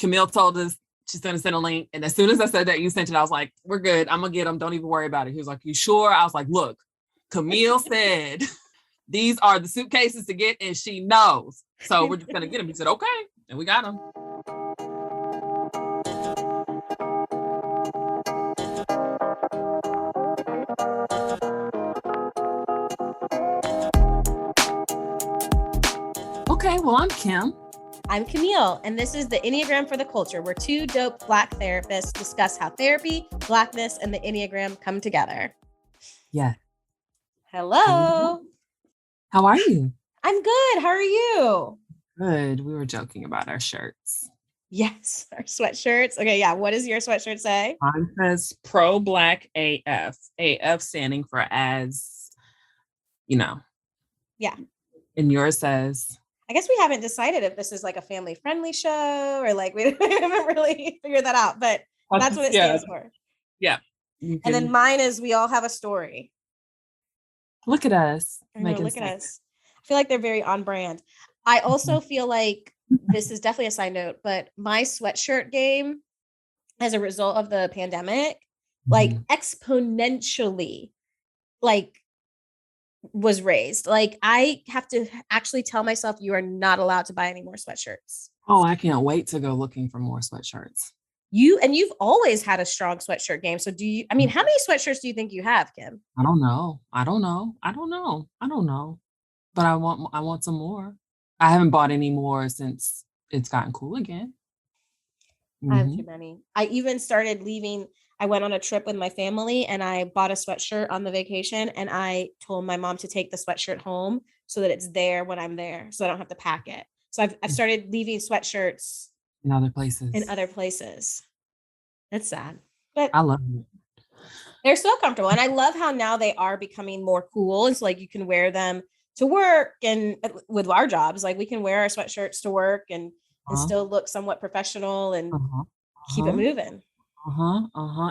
Camille told us she's going to send a link. And as soon as I said that, you sent it, I was like, we're good. I'm going to get them. Don't even worry about it. He was like, you sure? I was like, look, Camille said, these are the suitcases to get, and she knows. So we're just going to get them. He said, okay. And we got them. Okay, well, I'm Kim. I'm Camille, and this is the Enneagram for the Culture, where two dope Black therapists discuss how therapy, Blackness, and the Enneagram come together. Yeah. Hello. How are you? I'm good. How are you? Good. We were joking about our shirts. Yes, our sweatshirts. Okay, yeah. What does your sweatshirt say? Mine says pro-Black AF. AF standing for as, you know. Yeah. And yours says? I guess we haven't decided if this is like a family-friendly show or like we haven't really figured that out, but that's what it stands for. Yeah. And then mine is we all have a story. Look at us. Look at us. I feel like they're very on brand. I also feel like this is definitely a side note, but my sweatshirt game as a result of the pandemic, like exponentially, like was raised. Like I have to actually tell myself you are not allowed to buy any more sweatshirts. Oh, I can't wait to go looking for more sweatshirts. You've always had a strong sweatshirt game. So how many sweatshirts do you think you have, Kim? I don't know. But I want some more. I haven't bought any more since it's gotten cool again. I have too many. I even started leaving. I went on a trip with my family and I bought a sweatshirt on the vacation, and I told my mom to take the sweatshirt home so that it's there when I'm there, so I don't have to pack it. So I've started leaving sweatshirts in other places. That's sad, but I love it. They're so comfortable, and I love how now they are becoming more cool. It's like you can wear them to work, and with our jobs, like we can wear our sweatshirts to work and still look somewhat professional and keep it moving.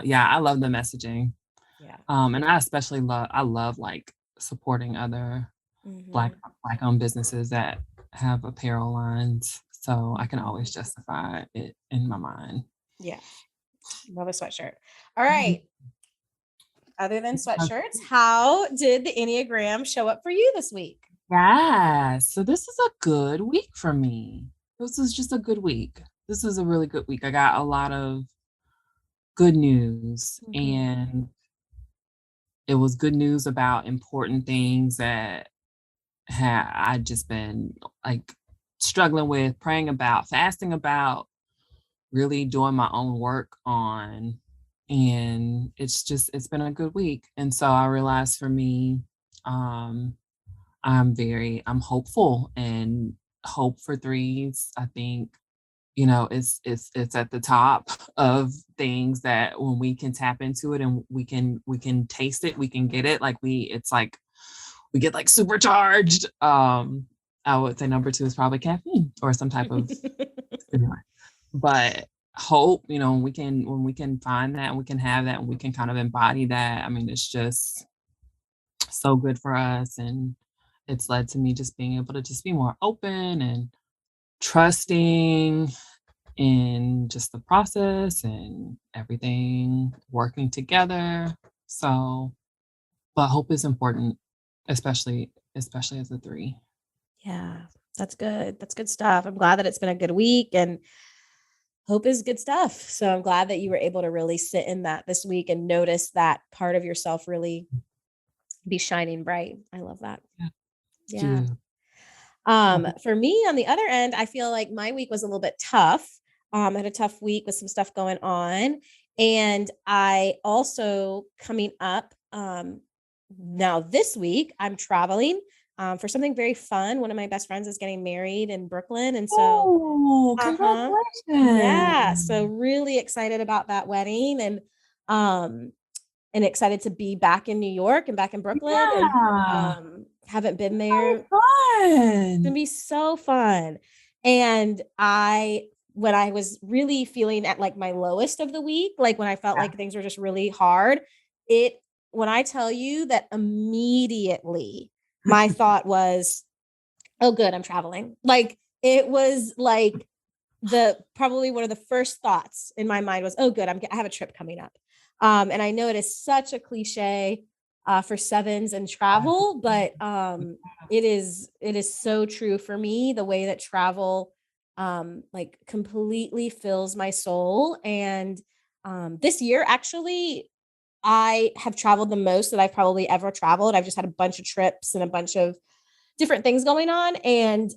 Yeah, I love the messaging. Yeah. And I especially love like supporting other Black-owned businesses that have apparel lines. So I can always justify it in my mind. Yeah. Love a sweatshirt. All right. Other than sweatshirts, how did the Enneagram show up for you this week? Yeah. So this is a good week for me. This is just a good week. This is a really good week. I got a lot of good news, and it was good news about important things that I'd just been like struggling with, praying about, fasting about, really doing my own work on. And it's been a good week. And so I realized for me, I'm hopeful, and hope for threes, I think, it's at the top of things that when we can tap into it and we can taste it, we can get it. Like it's like we get like supercharged. I would say number 2 is probably caffeine or some type of stimulant. But hope, when we can find that and we can have that and we can kind of embody that, I mean, it's just so good for us. And it's led to me just being able to just be more open and trusting in just the process and everything working together. So, but hope is important, especially as a 3. Yeah, that's good. That's good stuff. I'm glad that it's been a good week, and hope is good stuff. So I'm glad that you were able to really sit in that this week and notice that part of yourself really be shining bright. I love that. Yeah. For me, on the other end, I feel like my week was a little bit tough. I had a tough week with some stuff going on. And I also coming up now this week, I'm traveling for something very fun. One of my best friends is getting married in Brooklyn. And so congratulations. Yeah. So really excited about that wedding, and excited to be back in New York and back in Brooklyn. Yeah. And haven't been there. So fun. It's gonna be so fun. And when I was really feeling at like my lowest of the week, like when I felt like things were just really hard, when I tell you that immediately my thought was, oh good, I'm traveling. Like it was like probably one of the first thoughts in my mind was, oh, good, I have a trip coming up. And I know it is such a cliche for sevens and travel, but it is so true for me. The way that travel like completely fills my soul. And this year, actually, I have traveled the most that I've probably ever traveled. I've just had a bunch of trips and a bunch of different things going on, and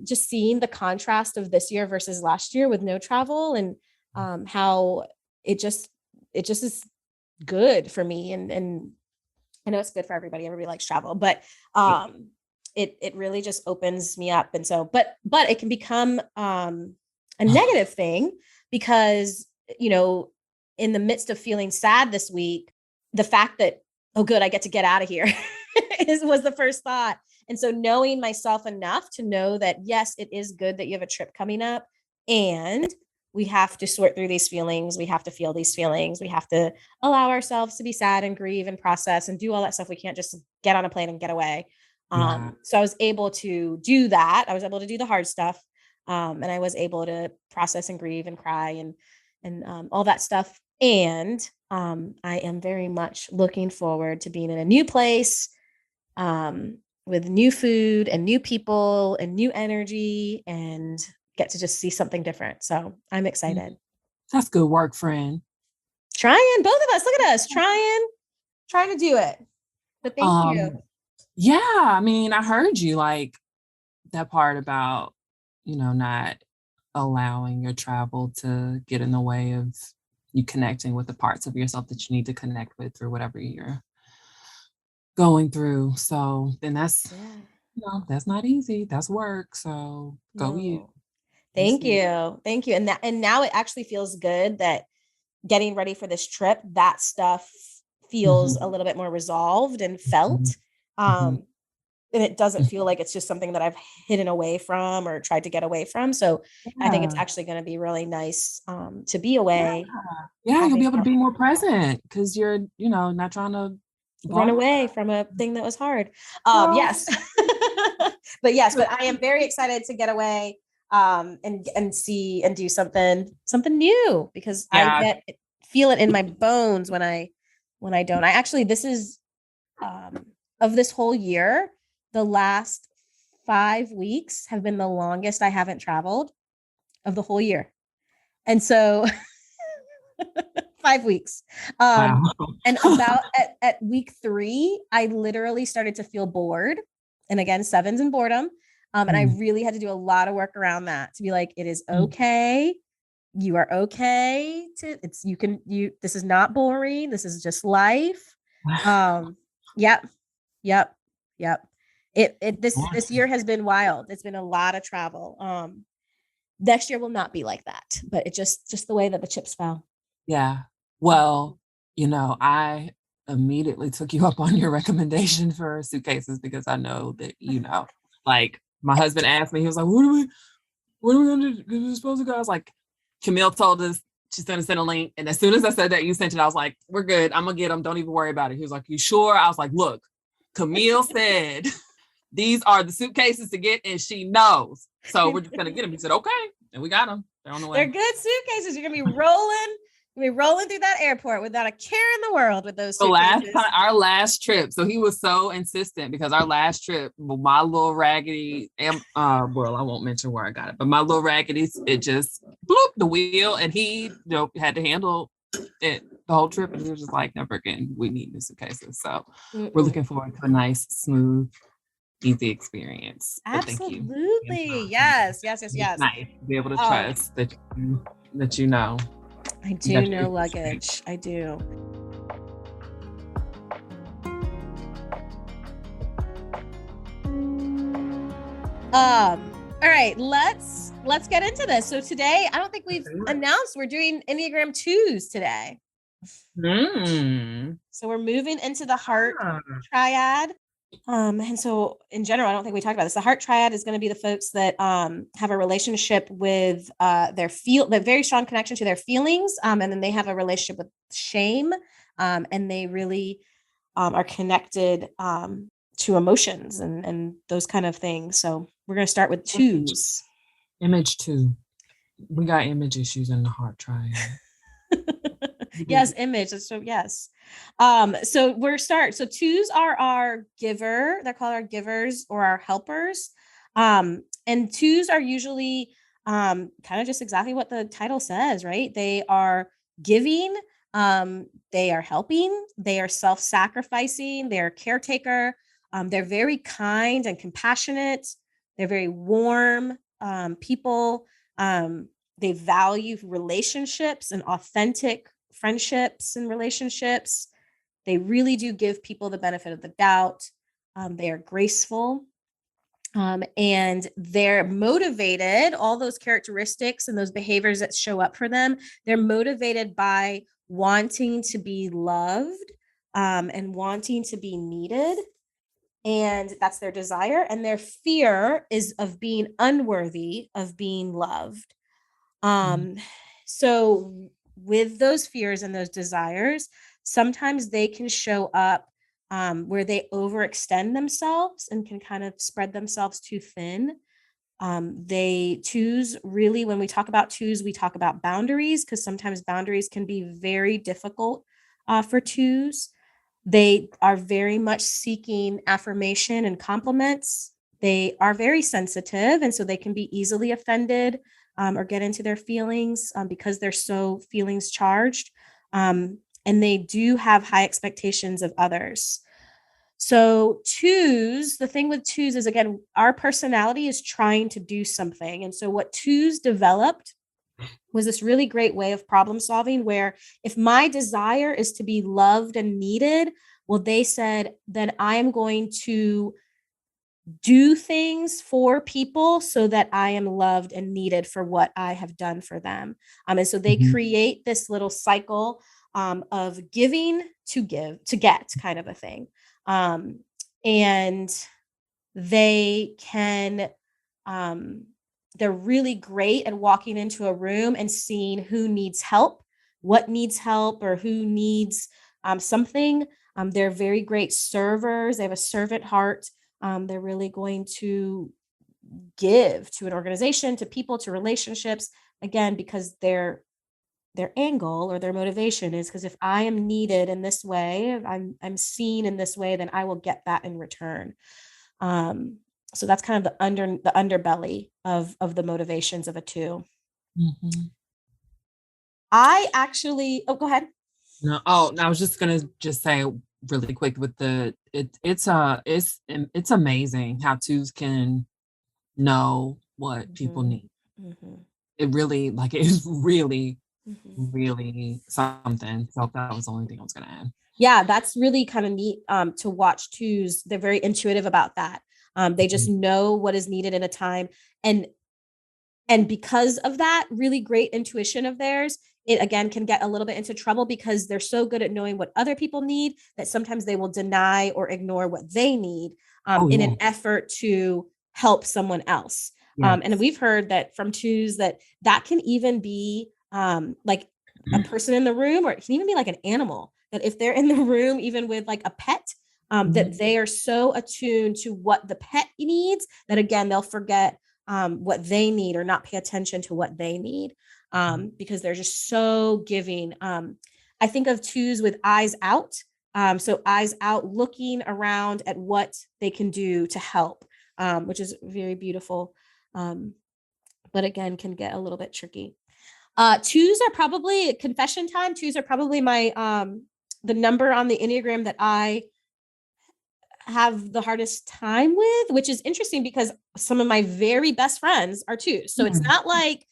just seeing the contrast of this year versus last year with no travel, and how it just it just is good for me, and I know it's good for everybody. Everybody likes travel, but it really just opens me up. And so, but it can become a negative thing because, you know, in the midst of feeling sad this week, the fact that, oh, good, I get to get out of here was the first thought. And so knowing myself enough to know that, yes, it is good that you have a trip coming up, and we have to sort through these feelings. We have to feel these feelings. We have to allow ourselves to be sad and grieve and process and do all that stuff. We can't just get on a plane and get away. Yeah. So I was able to do that. I was able to do the hard stuff. And I was able to process and grieve and cry and all that stuff. And I am very much looking forward to being in a new place, with new food and new people and new energy, and get to just see something different. So I'm excited. That's good work, friend. Trying, both of us. Look at us trying to do it. But thank you. Um, yeah, I mean, I heard you like that part about, not allowing your travel to get in the way of you connecting with the parts of yourself that you need to connect with through whatever you're going through. So then Yeah. that's not easy. That's work. So go you. No. That's Thank you. you. Thank you. And now it actually feels good that getting ready for this trip, that stuff feels a Mhm, little bit more resolved and mhm, felt. mhm. Um, and it doesn't feel like it's just something that I've hidden away from or tried to get away from. So I think it's Yeah. actually going to be really nice to be Yeah. away, Yeah, you'll be having able to be more present because you're, not trying to run block. away from a thing that was hard. Oh, Yes. But I am very excited to get away and see and do something new, because I yeah. feel it in my bones when I don't. I actually, this is um of this whole year, the last 5 weeks have been the longest I haven't traveled of the whole year. And so 5 weeks. Wow. And about at week 3, I literally started to feel bored. And again, sevens and boredom. And I Mm, really had to do a lot of work around that to be like, it is mm. okay. You are okay to this is not boring. This is just life. Um, yep, yep, yep. This year has been wild. It's been a lot of travel. Next year will not be like that, but it just the way that the chips fell. Yeah. Well, I immediately took you up on your recommendation for suitcases because I know that, like my husband asked me, he was like, what are we gonna do? We're supposed to go? I was like, Camille told us she's gonna send a link. And as soon as I said that you sent it, I was like, we're good. I'm gonna get them. Don't even worry about it. He was like, you sure? I was like, look, Camille said these are the suitcases to get, and she knows. So we're just gonna get them. He said, okay. And we got them. They're on the They're way. good suitcases. You're gonna be rolling through that airport without a care in the world with those The last time, suitcases. our last trip. So he was so insistent because our last trip, my little raggedy, well, I won't mention where I got it, but my little raggedy, it just bloop the wheel, and he, had to handle it the whole trip, and he was just like, never again. We need new suitcases. So we're Mm-mm. looking forward to a nice, smooth, easy experience. But thank you. Absolutely. Yes, yes, yes, It's yes. nice to be able to Um, trust that I you do got your know people straight. luggage. I do. All right, let's get into this. So today, I don't think we've announced we're doing Enneagram 2s today. Mm. So we're moving into the heart Ah. triad. And so in general, I don't think we talked about this. The heart triad is going to be the folks that have a relationship with the very strong connection to their feelings. And then they have a relationship with shame. And they really are connected to emotions and those kind of things. So we're going to start with 2s. Image 2. We got image issues in the heart triad. We Yes, do. image. So yes. So we're start. So twos are our giver. They're called our givers or our helpers. And twos are usually kind of just exactly what the title says, right? They are giving, they are helping, they are self-sacrificing, they're a caretaker, they're very kind and compassionate, they're very warm people. They value relationships and authentic friendships and relationships. They really do give people the benefit of the doubt. They are graceful, and they're motivated, all those characteristics and those behaviors that show up for them, they're motivated by wanting to be loved, and wanting to be needed. And that's their desire. And their fear is of being unworthy of being loved. Mhm. Um, so with those fears and those desires, sometimes they can show up where they overextend themselves and can kind of spread themselves too thin. They twos really, when we talk about twos, we talk about boundaries because sometimes boundaries can be very difficult for twos. They are very much seeking affirmation and compliments. They are very sensitive, and so they can be easily offended or get into their feelings because they're so feelings charged. And they do have high expectations of others. So, twos, the thing with twos is again, our personality is trying to do something. And so, what twos developed was this really great way of problem solving where if my desire is to be loved and needed, well, they said, then I'm going to do things for people so that I am loved and needed for what I have done for them. And so they Mhm. create this little cycle of giving to give to get kind of a thing. Um, and they can um, they're really great at walking into a room and seeing who needs help, what needs help, or who needs something. They're very great servers. They have a servant heart. They're really going to give to an organization, to people, to relationships. Again, because their angle or their motivation is because if I am needed in this way, I'm seen in this way, then I will get that in return. Um, so that's kind of the underbelly of the motivations of a two. Mhm. I actually, oh, go ahead. No, oh, I was just gonna just say really quick with it's amazing how twos can know what people Mhm, need. mhm, It really like, it is really, mhm. really something. So that was the only thing I was gonna add. Yeah, that's really kind of neat to watch twos. They're very intuitive about that. They just Mhm. know what is needed in a time, and and because of that really great intuition of theirs, it again can get a little bit into trouble because they're so good at knowing what other people need that sometimes they will deny or ignore what they need Oh, in yeah. an effort to help someone else. And Yes. we've heard that from twos that that can even be like a person in the room, or it can even be like an animal. That if they're in the room, even with like a pet, Mhm. that they are so attuned to what the pet needs that again they'll forget what they need or not pay attention to what they need because they're just so giving. I think of twos with eyes out. So eyes out, looking around at what they can do to help, which is very beautiful. Um, but again, can get a little bit tricky. Twos are probably confession time. Twos are probably my the number on the Enneagram that I have the hardest time with, which is interesting because some of my very best friends are twos. So it's Mm. not like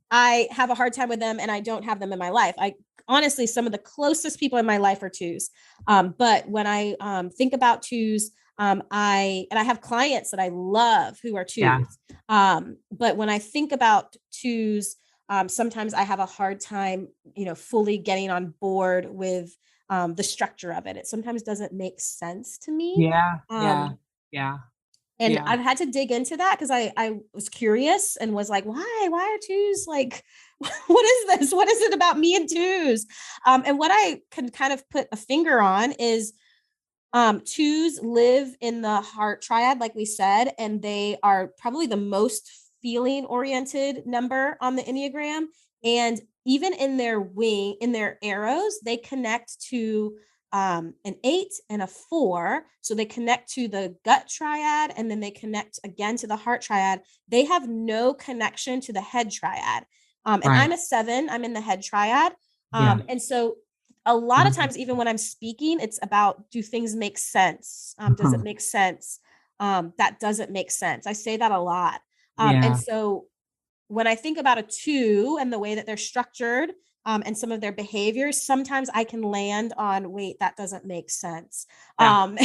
I have a hard time with them and I don't have them in my life. I honestly, some of the closest people in my life are twos. But when I think about twos, I have clients that I love who are Yeah. twos. But when I think about twos, sometimes I have a hard time, fully getting on board with the structure of it. It sometimes doesn't make sense to me. Yeah. Yeah. Um, Yeah. and Yeah. I've had to dig into that because I was curious and was like, why are twos like, what is this? What is it about me and twos? And what I can kind of put a finger on is twos live in the heart triad, like we said, and they are probably the most feeling oriented number on the Enneagram. And even in their arrows, they connect to an 8 and a 4. So they connect to the gut triad, and then they connect again to the heart triad. They have no connection to the head triad. And Right. I'm a 7, I'm in the head triad. Yeah. And so a lot of Mhm. times, even when I'm speaking, it's about, do things make sense? Does it Mhm. make sense? That doesn't make sense. I say that a lot. And Yeah. so when I think about a 2 and the way that they're structured, and some of their behaviors, sometimes I can land on, wait, that doesn't make sense. Yeah.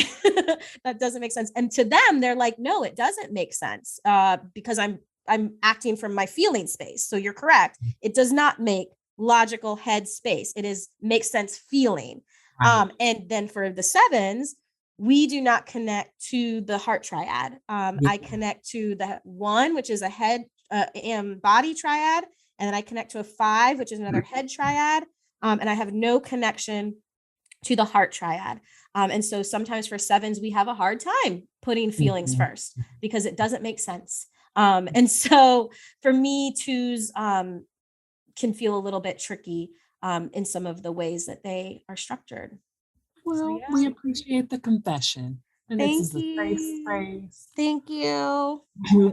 That doesn't make sense. And to them, they're like, no, it doesn't make sense, because I'm acting from my feeling space. So you're correct. It does not make logical head space. It is makes sense feeling. Right. And then for the 7s, we do not connect to the heart triad. Yeah. I connect to the 1, which is a head body triad, and then I connect to a 5, which is another head triad, and I have no connection to the heart triad. And so sometimes for 7s, we have a hard time putting feelings Mhm. first because it doesn't make sense. And so for me, 2s can feel a little bit tricky in some of the ways that they are structured. So Well, yeah, we appreciate the confession, and this is thank a safe you. space. Thank you.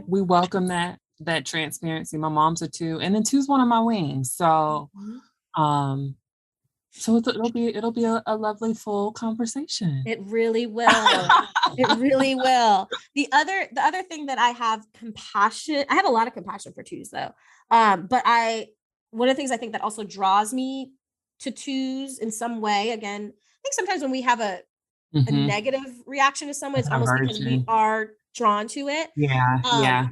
We welcome that transparency. My mom's a 2, and then two's one of my wings. So, Mhm. um, it'll be a lovely full conversation. It really will. It really will. The other thing that I have a lot of compassion for 2s though. But one of the things I think that also draws me to 2s in some way, again, I think sometimes when we have a Mhm. negative reaction to someone, it's almost because we Aversion. are drawn to it. Yeah, Um, yeah.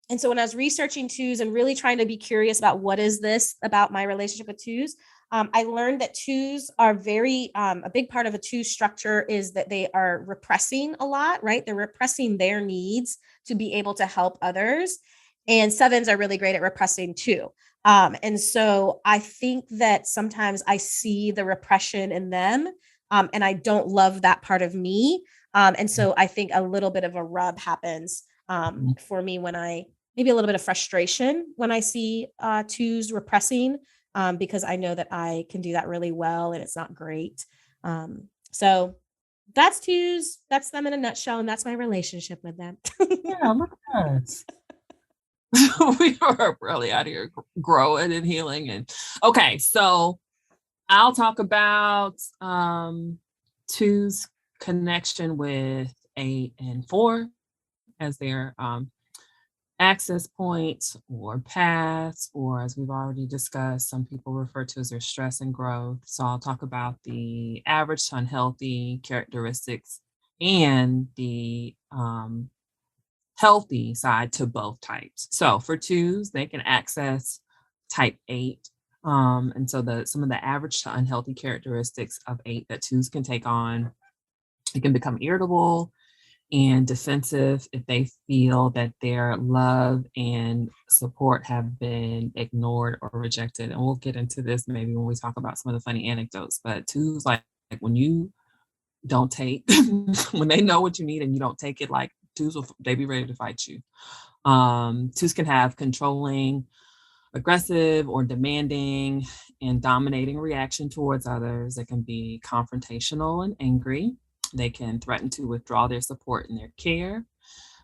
and so when I was researching 2s and really trying to be curious about what is this about my relationship with 2s, I learned that 2s are a big part of a 2 structure is that they are repressing a lot, right? They're repressing their needs to be able to help others. And 7s are really great at repressing too. And so I think that sometimes I see the repression in them, and I don't love that part of me. And so I think a little bit of a rub happens Mhm. for me when maybe a little bit of frustration when I see 2s repressing, because I know that I can do that really well and it's not great. So that's 2s. That's them in a nutshell. And that's my relationship with them. Yeah, look at us. We are really out here growing and healing and okay, so I'll talk about two's connection with 8 and 4 as their access points or paths, or as we've already discussed, some people refer to as their stress and growth. So I'll talk about the average to unhealthy characteristics and the healthy side to both types. So for twos, they can access type 8. And so some of the average to unhealthy characteristics of 8 that twos can take on, it can become irritable and defensive if they feel that their love and support have been ignored or rejected. And we'll get into this maybe when we talk about some of the funny anecdotes. But twos, like when you don't take, when they know what you need and you don't take it, like twos will they be ready to fight you. Twos can have controlling, aggressive, or demanding and dominating reaction towards others. They can be confrontational and angry. They can threaten to withdraw their support and their care.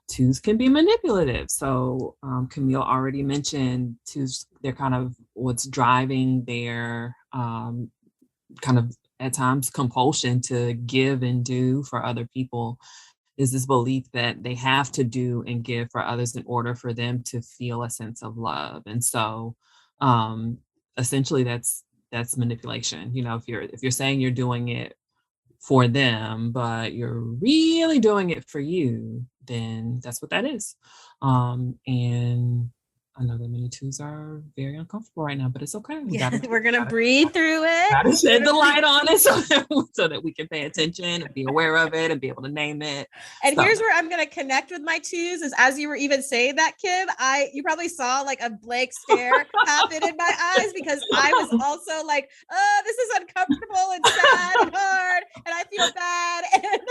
Twos can be manipulative. So Camille already mentioned twos, they're kind of what's driving their kind of at times compulsion to give and do for other people is this belief that they have to do and give for others in order for them to feel a sense of love. And so um essentially that's manipulation. You know, if you're saying you're doing it for them, but you're really doing it for you, then that's what that is. And I know that many twos are very uncomfortable right now, but it's okay. We Yeah, gotta we're gonna breathe through it. gotta We're shed gonna the breathe. light on it so that we can pay attention and be aware of it and be able to name it. And So here's where I'm gonna connect with my twos is as you were even saying that, Kim, you probably saw like a blank stare happen in my eyes because I was also like, oh, this is uncomfortable and sad and hard, and I feel bad. And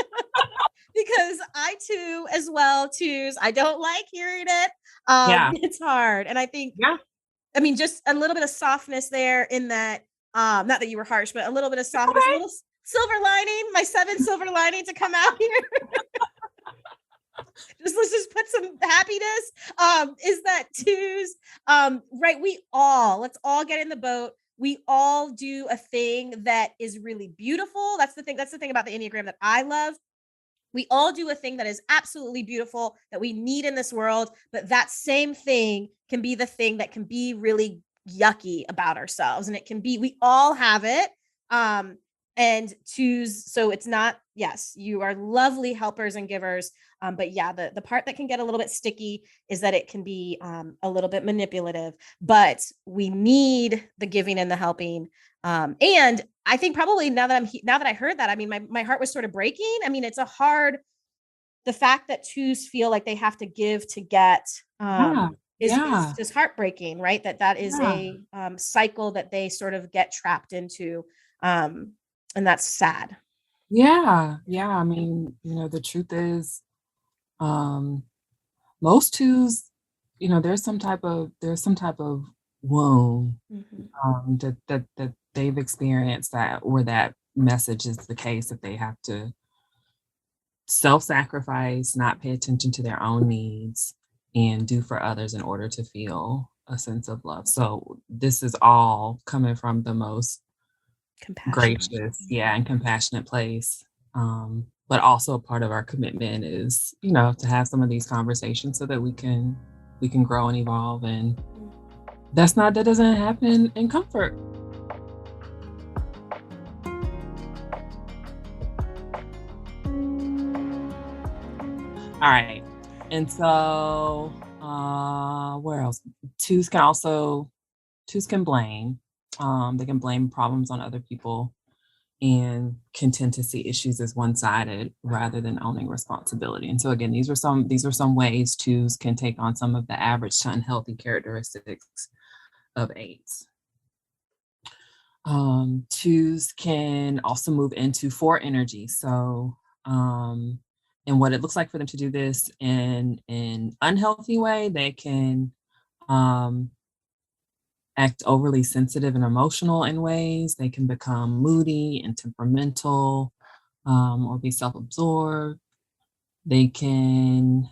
because I too, as well, twos, I don't like hearing it. Yeah. It's hard. And I think, Yeah. I mean, just a little bit of softness there in that, not that you were harsh, but a little bit of It's softness, a okay. little silver lining, my 7 silver lining to come out here. Let's just put some happiness. Is that twos? Right. Let's all get in the boat. We all do a thing that is really beautiful. That's the thing. That's the thing about the Enneagram that I love. We all do a thing that is absolutely beautiful that we need in this world, but that same thing can be the thing that can be really yucky about ourselves. And it can be, we all have it. Um, and choose, so it's not, yes, you are lovely helpers and givers. But yeah, the part that can get a little bit sticky is that it can be a little bit manipulative, but we need the giving and the helping. And I think probably now that I heard that, I mean, my heart was sort of breaking. I mean, it's a hard, the fact that twos feel like they have to give to get, Yeah. is Yeah. just heartbreaking, right? That is Yeah. a cycle that they sort of get trapped into. Um, and that's sad. Yeah. Yeah. I mean, the truth is, um, most twos, there's some type of wound Mhm. that they've experienced that where that message is the case that they have to self-sacrifice, not pay attention to their own needs, and do for others in order to feel a sense of love. So this is all coming from the most Compassion. gracious, Mhm. yeah, and compassionate place. But also a part of our commitment is, to have some of these conversations so that we can grow and evolve. And Mm. that doesn't happen in comfort. All right. And so where else? Twos can also twos can blame. They can blame problems on other people and can tend to see issues as one-sided rather than owning responsibility. And so again, these are some ways twos can take on some of the average to unhealthy characteristics of eights. Twos can also move into four energy. So and what it looks like for them to do this in an unhealthy way, they can um, act overly sensitive and emotional in ways. They can become moody and temperamental, or be self-absorbed. They can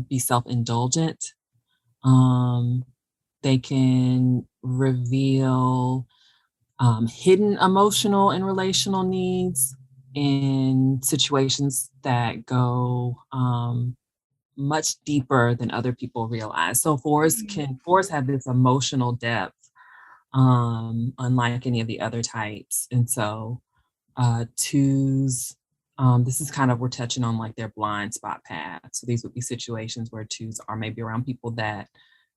be self-indulgent. Um, they can reveal hidden emotional and relational needs in situations that go much deeper than other people realize. So Mm. fours have this emotional depth, unlike any of the other types. And so twos, this is kind of we're touching on like their blind spot path. So these would be situations where twos are maybe around people that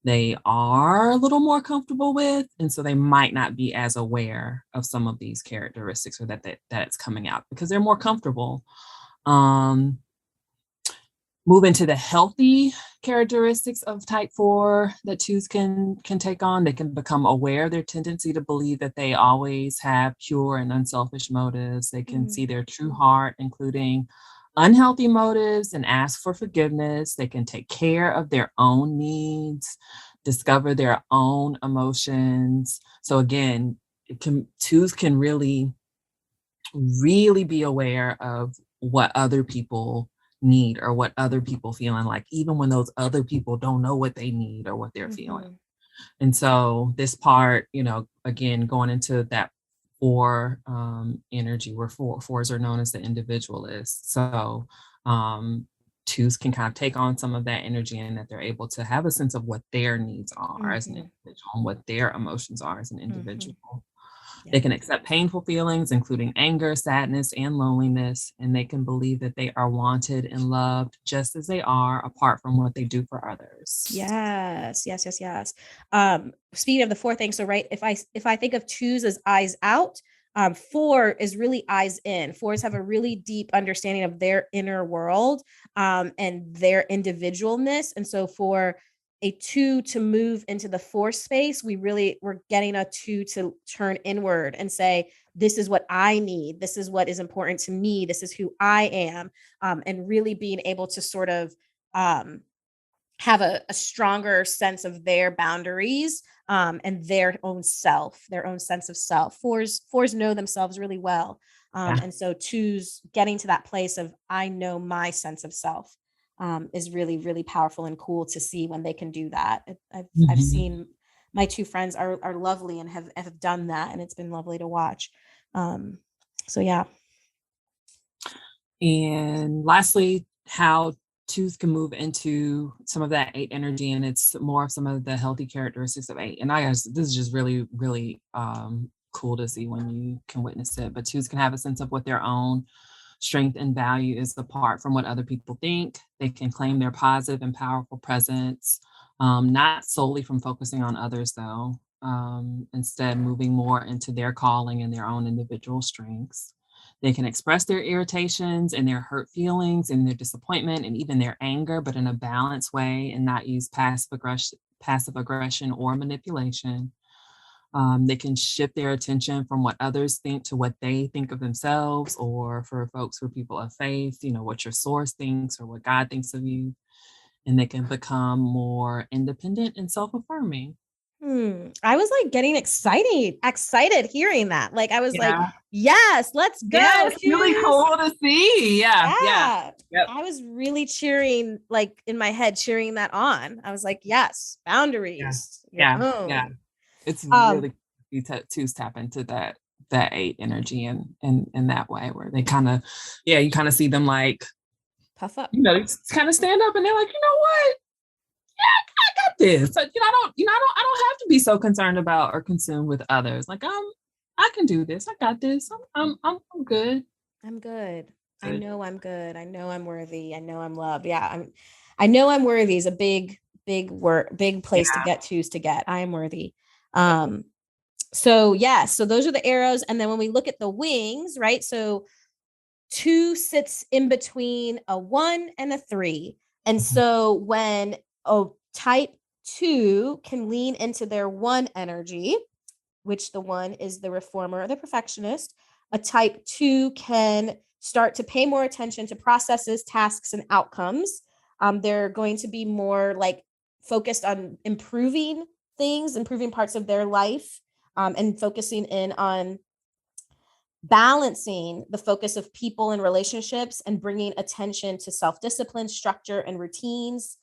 they are a little more comfortable with, and so they might not be as aware of some of these characteristics or that it's coming out because they're more comfortable. Um, Move into the healthy characteristics of type 4 that twos can take on. They can become aware of their tendency to believe that they always have pure and unselfish motives. They can Mm. see their true heart, including unhealthy motives, and ask for forgiveness. They can take care of their own needs, discover their own emotions. So again, twos can really be aware of what other people need or what other people feeling like, even when those other people don't know what they need or what they're feeling. Mhm. And so this part, again, going into that four energy where fours are known as the individualists. So um, twos can kind of take on some of that energy and that they're able to have a sense of what their needs are as an Mhm. individual and what their emotions are as an Mhm. individual. They Yeah. can accept painful feelings, including anger, sadness, and loneliness, and they can believe that they are wanted and loved just as they are, apart from what they do for others. Yes, yes, yes, yes. Speaking of the 4 things, so right, if I think of twos as eyes out, 4 is really eyes in. Fours have a really deep understanding of their inner world, and their individualness. And so for a 2 to move into the 4 space, we're getting a 2 to turn inward and say, "This is what I need. This is what is important to me. This is who I am." And really being able to sort of, um have a stronger sense of their boundaries, and their own sense of self. Fours know themselves really well. Yeah. And so twos getting to that place of I know my sense of self, is really, really powerful and cool to see when they can do that. I've Mhm. seen my two friends are lovely and have done that, and it's been lovely to watch. Um, so yeah. And lastly, how twos can move into some of that eight energy, and it's more of some of the healthy characteristics of eight. And I guess this is just really, really cool to see when you can witness it. But twos can have a sense of what their own strength and value is apart from what other people think. They can claim their positive and powerful presence, not solely from focusing on others, though. Instead, moving more into their calling and their own individual strengths. They can express their irritations and their hurt feelings and their disappointment and even their anger, but in a balanced way and not use passive aggression or manipulation. They can shift their attention from what others think to what they think of themselves, or for folks who are people of faith, what your source thinks or what God thinks of you. And they can become more independent and self affirming. I was like getting excited hearing that. Like I was like, Yeah. yes, let's Yeah, go, it's really twos. cool to see. Yeah. Yeah. Yeah. Yep. I was really cheering, like in my head, cheering that on. I was like, yes, Yeah. boundaries, your Yeah. Yeah. own. It's Um, really you tattoos tap into that eight energy and in that way where they kind of, yeah, you kind of see them like, Puff up. kind of stand up and they're like, you know what? I got this. Like, I don't have to be so concerned about or consumed with others. Like I can do this. I got this. I'm good. I'm good. I Good. know I'm good. I know I'm worthy. I know I'm loved. Yeah, I know I'm worthy is a big place to Yeah. get to is to get. I am worthy. Um, so yeah, so those are the arrows. And then when we look at the wings, right? So two sits in between a one and a three. And Mhm. so when a type two can lean into their one energy, which the one is the reformer or the perfectionist, a type two can start to pay more attention to processes, tasks, and outcomes. They're going to be more like focused on improving things, improving parts of their life, and focusing in on balancing the focus of people and relationships and bringing attention to self-discipline, structure, and routines.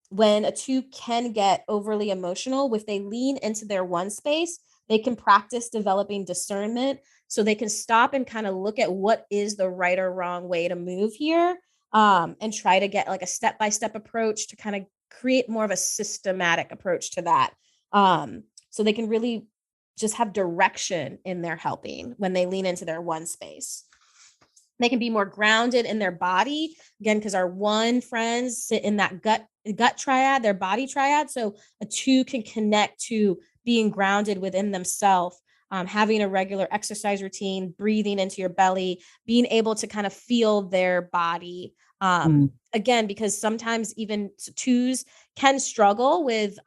When a two can get overly emotional, if they lean into their one space, they can practice developing discernment so they can stop and kind of look at what is the right or wrong way to move here, and try to get like a step-by-step approach to kind of create more of a systematic approach to that. So they can really just have direction in their helping when they lean into their one space. They can be more grounded in their body again because our one friends sit in that gut triad, their body triad. So a two can connect to being grounded within themselves, having a regular exercise routine, breathing into your belly, being able to kind of feel their body. Mm. Again, because sometimes even twos can struggle with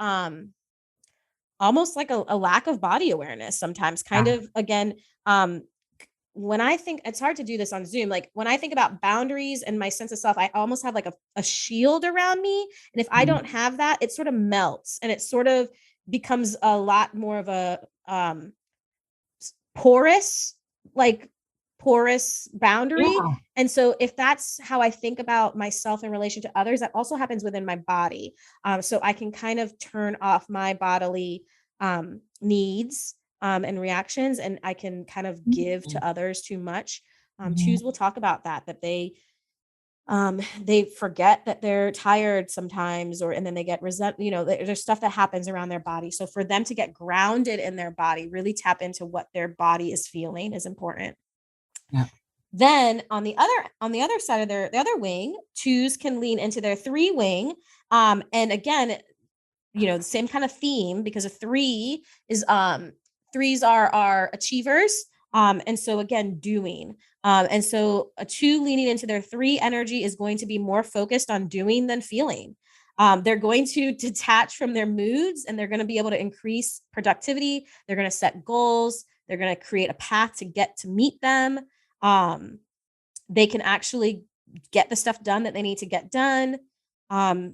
almost like a lack of body awareness sometimes, kind Yeah. of again. Um when I think it's hard to do this on Zoom, like when I think about boundaries and my sense of self, I almost have like a shield around me. And if I Mm. don't have that, it sort of melts and it sort of becomes a lot more of a porous, like porous boundary. Yeah. And so if that's how I think about myself in relation to others, that also happens within my body. So I can kind of turn off my bodily needs, and reactions, and I can kind of give Mhm. to others too much. Twos Mhm. will talk about that they forget that they're tired sometimes, or and then they get there's stuff that happens around their body. So for them to get grounded in their body, really tap into what their body is feeling is important. Yeah. Then on the other side of the other wing, twos can lean into their three wing. And again, the same kind of theme because a three is threes are achievers. And so again, doing. And so a two leaning into their three energy is going to be more focused on doing than feeling. They're going to detach from their moods and they're going to be able to increase productivity. They're going to set goals. They're going to create a path to get to meet them. Um, they can actually get the stuff done that they need to get done. Um,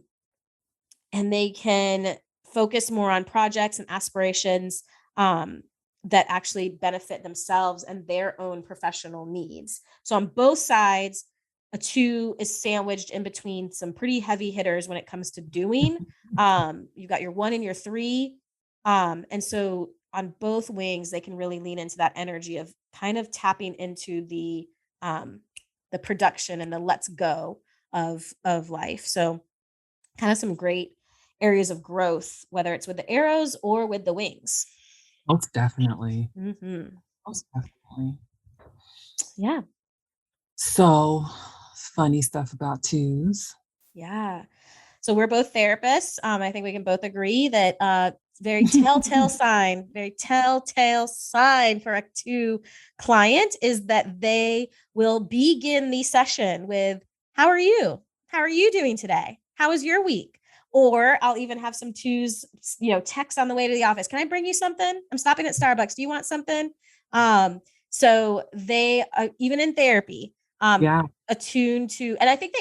and they can focus more on projects and aspirations that actually benefit themselves and their own professional needs. So on both sides, a 2 is sandwiched in between some pretty heavy hitters when it comes to doing. You've got your 1 and your 3. And so on both wings, they can really lean into that energy of kind of tapping into the production and the let's go of life. So kind of some great areas of growth, whether it's with the arrows or with the wings. Most definitely. Mhm. Most definitely. Yeah. So, funny stuff about twos. Yeah. So we're both therapists. I think we can both agree that very telltale sign for a 2 client is that they will begin the session with, "How are you? How are you doing today? How was your week?" Or I'll even have some 2s, text on the way to the office. "Can I bring you something? I'm stopping at Starbucks. Do you want something?" So they, even in therapy, um, Yeah, attuned to, and I think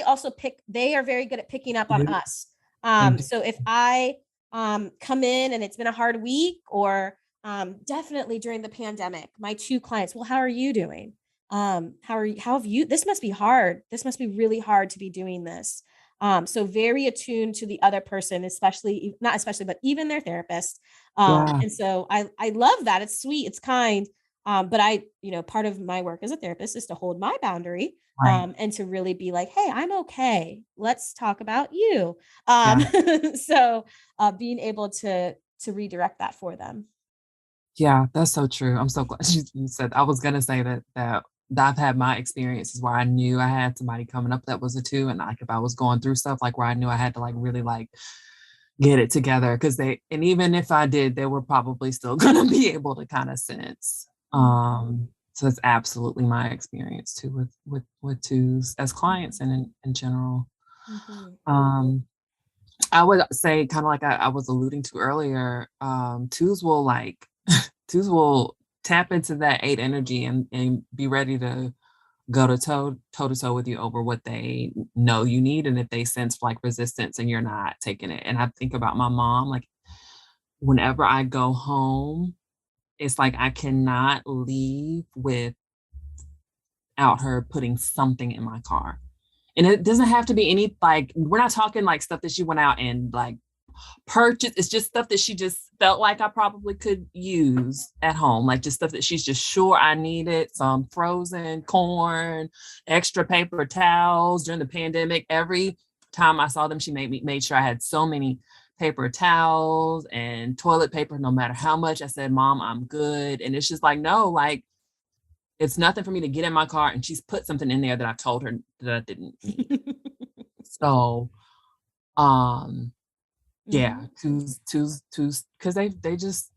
they are very good at picking up they on do. us. They do. So if I come in and it's been a hard week, or definitely during the pandemic, my 2 clients, "Well, how are you doing? How have you, this must be hard. This must be really hard to be doing this." So very attuned to the other person, especially, not especially, but even their therapist. Yeah, And so I love that. It's sweet, it's kind. But part of my work as a therapist is to hold my boundary, right. and to really be like, "Hey, I'm okay. Let's talk about you." Yeah. So being able to redirect that for them. Yeah, that's so true. I'm so glad you said I was gonna say that I've had my experiences where I knew I had somebody coming up that was a 2, and, like, if I was going through stuff, like, where I knew I had to, like, really, like, get it together, because they and even if I did, they were probably still gonna be able to kinda sense. Mhm, So it's absolutely my experience too with 2s as clients mhm, and in general. mhm, Um, I would say kinda like I was alluding to earlier, 2s will, like 2s will tap into that 8 energy and be ready to go to toe to toe with you over what they know you need, and if they sense, like, resistance and you're not taking it, and I think about my mom, like, whenever I go home, it's like I cannot leave without her putting something in my car, and it doesn't have to be any, like, we're not talking, like, stuff that she went out and, like, purchase. It's just stuff that she just felt like I probably could use at home, like just stuff that she's just sure I needed, some frozen corn, extra paper towels during the pandemic. Every time I saw them, she made sure I had so many paper towels and toilet paper, no matter how much I said, "Mom, I'm good." And it's just like, no, like it's nothing for me to get in my car and she's put something in there that I told her that I didn't need. So, um, yeah, mhm, 2's, because they just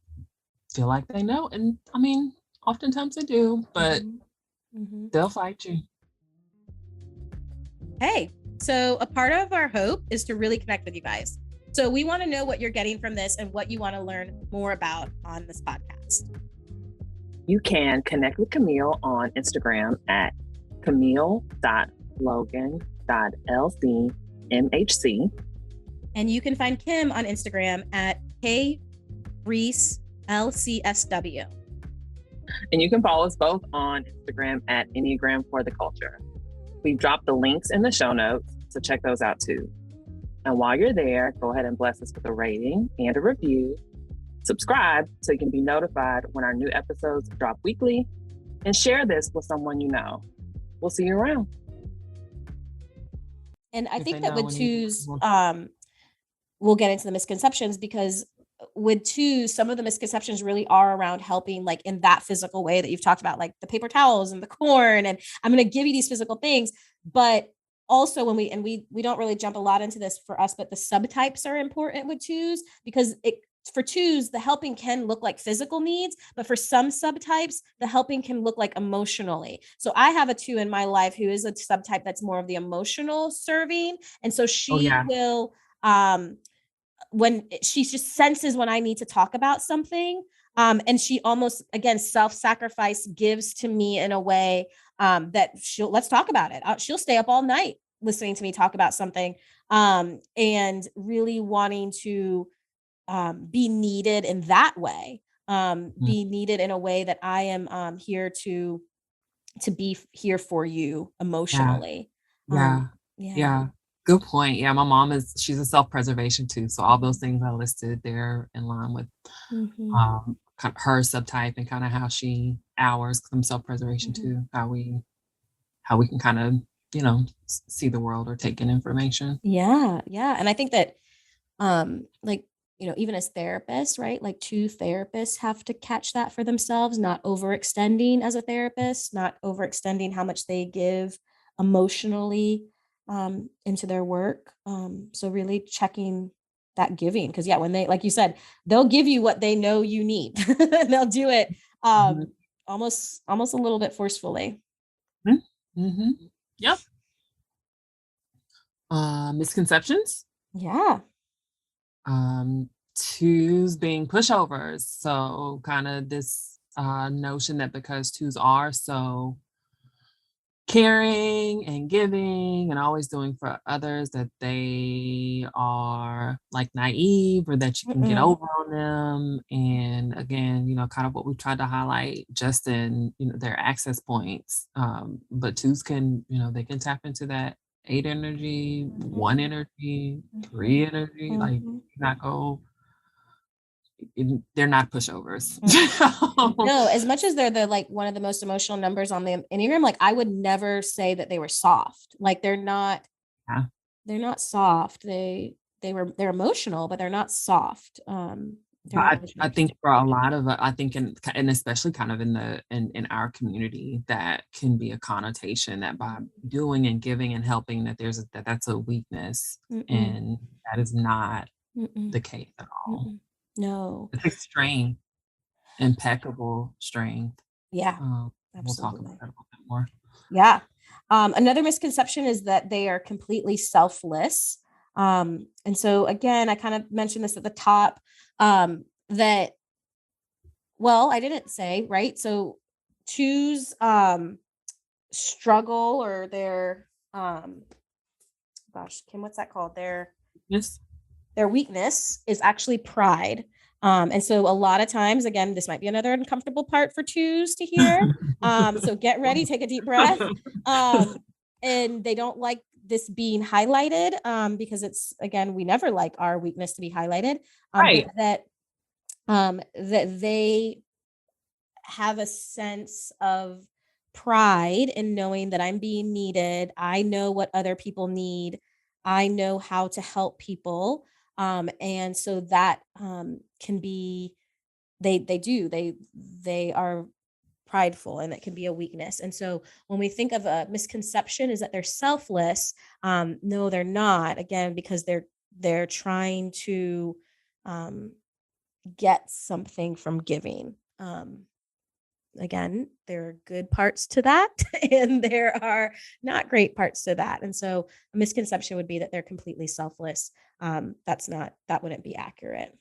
feel like they know, and, I mean, oftentimes they do, but mhm, mhm. they'll fight you. Hey, so a part of our hope is to really connect with you guys. So we want to know what you're getting from this and what you want to learn more about on this podcast. You can connect with Camille on Instagram at camille.logan.lcmhc. And you can find Kim on Instagram at KReeseLCSW. And you can follow us both on Instagram at Enneagram for the Culture. We've dropped the links in the show notes, so check those out too. And while you're there, go ahead and bless us with a rating and a review. Subscribe so you can be notified when our new episodes drop weekly, and share this with someone you know. We'll see you around. And I If they think that with know and need. twos, we'll get into the misconceptions, because with twos, some of the misconceptions really are around helping, like in that physical way that you've talked about, like the paper towels and the corn, and I'm going to give you these physical things. But also when we don't really jump a lot into this for us, but the subtypes are important with twos, because it for twos, the helping can look like physical needs, but for some subtypes, the helping can look like emotionally. So I have a 2 in my life who is a subtype that's more of the emotional serving. And so Oh, she yeah. will, when she just senses when I need to talk about something, and she almost, again, self-sacrifice gives to me in a way, that she'll let's talk about it. She'll stay up all night listening to me talk about something, and really wanting to be needed in that way, Mm, be needed in a way that I am here to be here for you yeah, emotionally. Um, yeah, yeah. yeah. Good point. Yeah, my mom she's a self-preservation too, so all those Mhm. things I listed, they're in line with, Mhm. kind of her subtype and kinda how she ours, 'cause I'm self-preservation Mhm. too, how we can kind of, see the world or take in information. Yeah, yeah, and I think that like, even as therapists, right? Like, 2 therapists have to catch that for themselves, not overextending as a therapist, not overextending how much they give emotionally, into their work. So really checking that giving, because yeah, when they, like you said, they'll give you what they know you need. They'll do it, Mhm. almost a little bit forcefully. Mhm. Mhm. Yep. Misconceptions? Yeah. Twos being pushovers. So kind of this notion that because twos are so caring and giving and always doing for others, that they are like naive or that you can get Mm-mm. over on them. And again, kind of what we've tried to highlight just in, their access points. But twos can, they can tap into that eight energy, one Mhm. energy, Mhm. three energy, like Mhm. not go they're not pushovers. Mhm. No, as much as they're like one of the most emotional numbers on the Enneagram, like I would never say that they were soft. Like Yeah. they're not soft. They're emotional, but they're not soft. They're But not I pushovers. think for a lot of I think and especially kind of in our community, that can be a connotation that by doing and giving and helping that that's a weakness, Mm-mm, and that is not mm-mm, the case at all. mm-mm. No. It's like strength, impeccable strength. Yeah, We'll talk about absolutely. that a little bit more. Yeah. Another misconception is that they are completely selfless. And so again, I kind of mentioned this at the top, that, well, I didn't say, right? So choose struggle, or their gosh, Kim, what's that called? Yes. Their weakness is actually pride. And so a lot of times, again, this might be another uncomfortable part for twos to hear. So get ready, take a deep breath. Um, and they don't like this being highlighted, because it's, again, we never like our weakness to be highlighted. But Right. that they have a sense of pride in knowing that I'm being needed. I know what other people need. I know how to help people. And so that can be, they are prideful, and it can be a weakness. And so when we think of a misconception is that they're selfless, no, they're not. Again, because they're trying to um, get something from giving. Again, there are good parts to that and there are not great parts to that. And so a misconception would be that they're completely selfless. That wouldn't be accurate.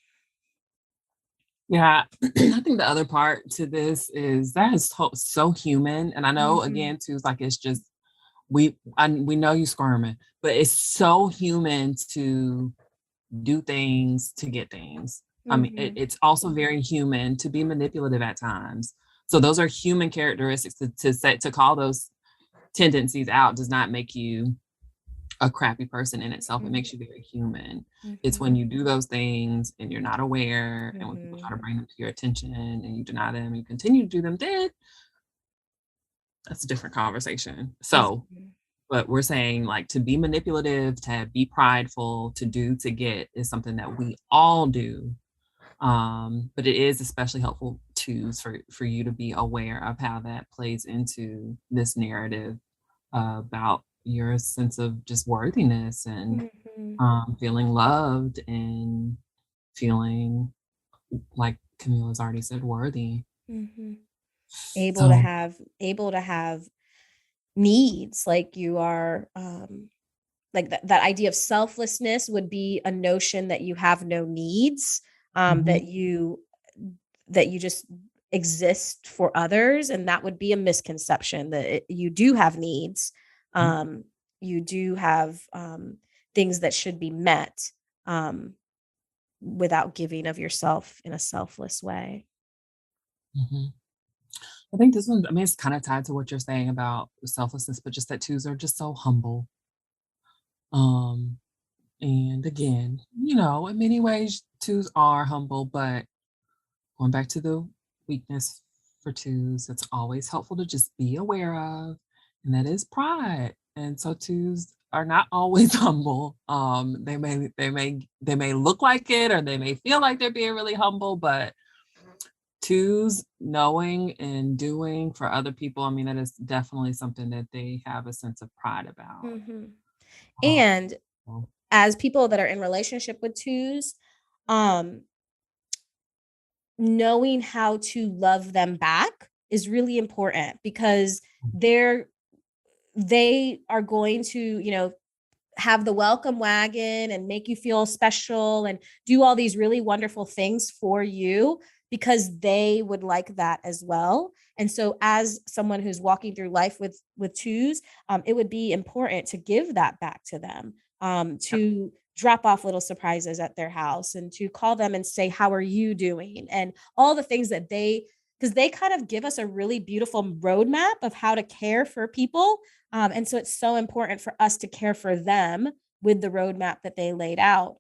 Yeah, I think the other part to this is that is so human, and I know Mhm. again too, it's like it's just we know you squirming, but it's so human to do things to get things. I mean, Mhm. it's also very human to be manipulative at times. So those are human characteristics to call those tendencies out does not make you a crappy person in itself. It Mhm. makes you very human. It's Mhm. when you do those things and you're not aware, and when people try Mhm. to bring them to your attention and you deny them, you continue to do them, then that's a different conversation. So, Mhm. but we're saying like to be manipulative, to be prideful, to do to get is something that we all do. But it is especially helpful to for you to be aware of how that plays into this narrative about your sense of just worthiness and Mhm. feeling loved and feeling like Camila's already said worthy. Mhm. So Able to have needs, like you are, like that idea of selflessness would be a notion that you have no needs, mhm, that you just exist for others, and that would be a misconception that you do have needs. mhm, Um, you do have things that should be met um, without giving of yourself in a selfless way. Mhm. I think this one, I mean, it's kind of tied to what you're saying about selflessness, but just that twos are just so humble. Um, and again, in many ways, twos are humble, but going back to the weakness for twos, it's always helpful to just be aware of, and that is pride. And so twos are not always humble. They may look like it, or they may feel like they're being really humble, but twos knowing and doing for other people, I mean, that is definitely something that they have a sense of pride about. Mhm. Um, And so, as people that are in relationship with twos, um, knowing how to love them back is really important because they're they are going to, have the welcome wagon and make you feel special and do all these really wonderful things for you because they would like that as well. And so as someone who's walking through life with twos, it would be important to give that back to them, yep. to drop off little surprises at their house and to call them and say, how are you doing, and all the things that because they kind of give us a really beautiful roadmap of how to care for people, and so it's so important for us to care for them with the roadmap that they laid out,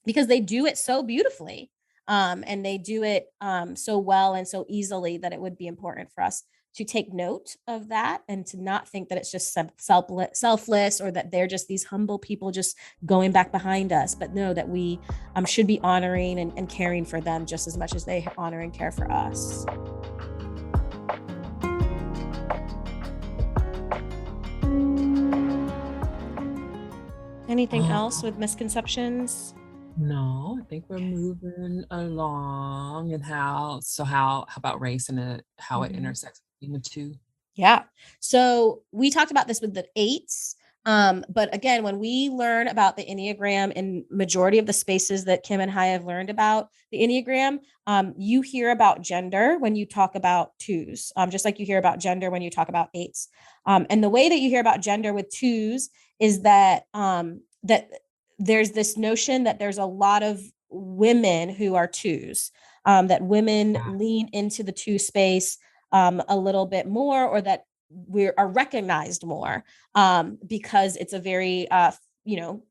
because they do it so beautifully, and they do it so well and so easily that it would be important for us to take note of that and to not think that it's just selfless or that they're just these humble people just going back behind us, but know that we should be honoring and caring for them just as much as they honor and care for us. Anything else Um, with misconceptions? no, I think we're moving along. And how about race and how it Mhm. intersects between the two? Yeah. So we talked about this with the eights. But again, when we learn about the Enneagram in majority of the spaces that Kim and I have learned about the Enneagram, you hear about gender when you talk about twos, just like you hear about gender when you talk about eights. And the way that you hear about gender with twos is that there's this notion that there's a lot of women who are twos, that women Yeah. lean into the two space a little bit more, or that we are recognized more, because it's a very, you know,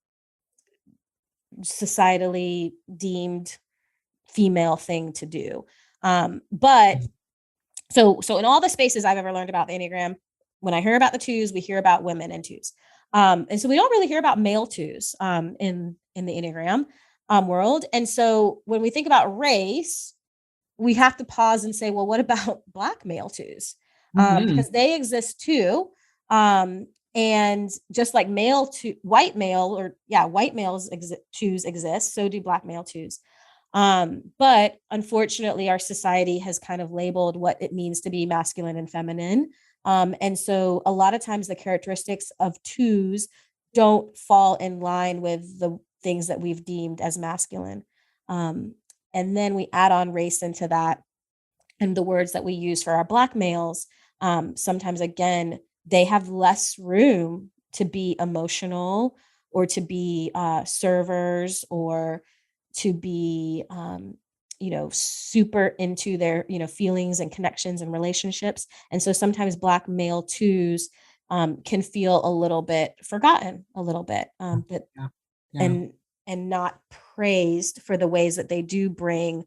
societally deemed female thing to do. But Mhm. so in all the spaces I've ever learned about the Enneagram, when I hear about the twos, we hear about women and twos. And so we don't really hear about male twos in the Enneagram world. And so when we think about race, we have to pause and say, well, what about black male twos? Mhm. Because they exist too. And just like male to white male, or yeah, white males twos exist, so do black male twos. But unfortunately, our society has kind of labeled what it means to be masculine and feminine. And so a lot of times the characteristics of twos don't fall in line with the things that we've deemed as masculine. Um, and then we add on race into that, and the words that we use for our black males, sometimes again, they have less room to be emotional, or to be servers, or to be super into their feelings and connections and relationships. And so sometimes black male twos can feel a little bit forgotten, a little bit, but Yeah. Yeah. and not praised for the ways that they do bring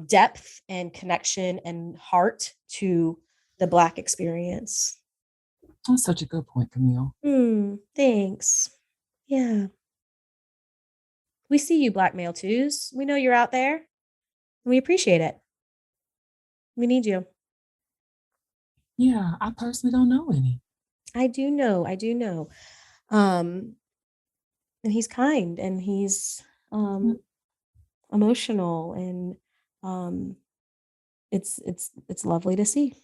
depth and connection and heart to the Black experience. That's such a good point, Camille. Thanks. Yeah. We see you, Black male twos. We know you're out there. We appreciate it. We need you. Yeah, I personally don't know any. I do know. I do know. Um, and he's kind, and he's Mm, um, emotional, and um, it's lovely to see.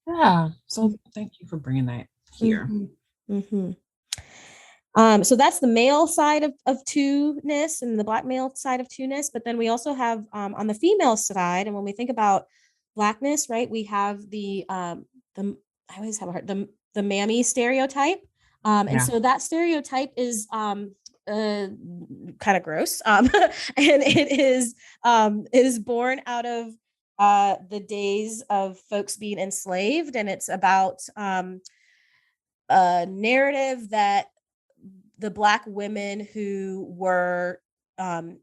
yeah, so thank you for bringing that here. Mm-hmm. Mm-hmm. So that's the male side of two-ness and the black male side of two-ness. But then we also have, on the female side, and when we think about blackness, right, we have the I always have a hard the mammy stereotype. And Yeah. so that stereotype is uh, kind of gross. And it is born out of the days of folks being enslaved, and it's about a narrative that the Black women who were um,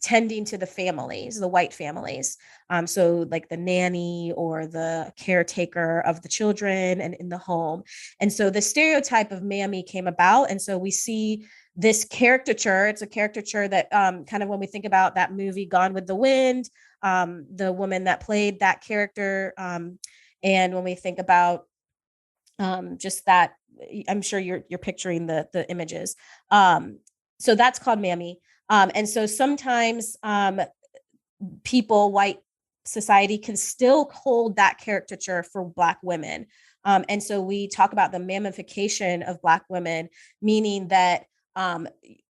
tending to the families, the white families. So like the nanny or the caretaker of the children and in the home. And so the stereotype of mammy came about. And so we see this caricature. It's a caricature that kind of when we think about that movie Gone with the Wind, the woman that played that character. And when we think about just that, I'm sure you're picturing the images. So that's called mammy. And so sometimes people, white society, can still hold that caricature for Black women. And so we talk about the mammification of Black women, meaning that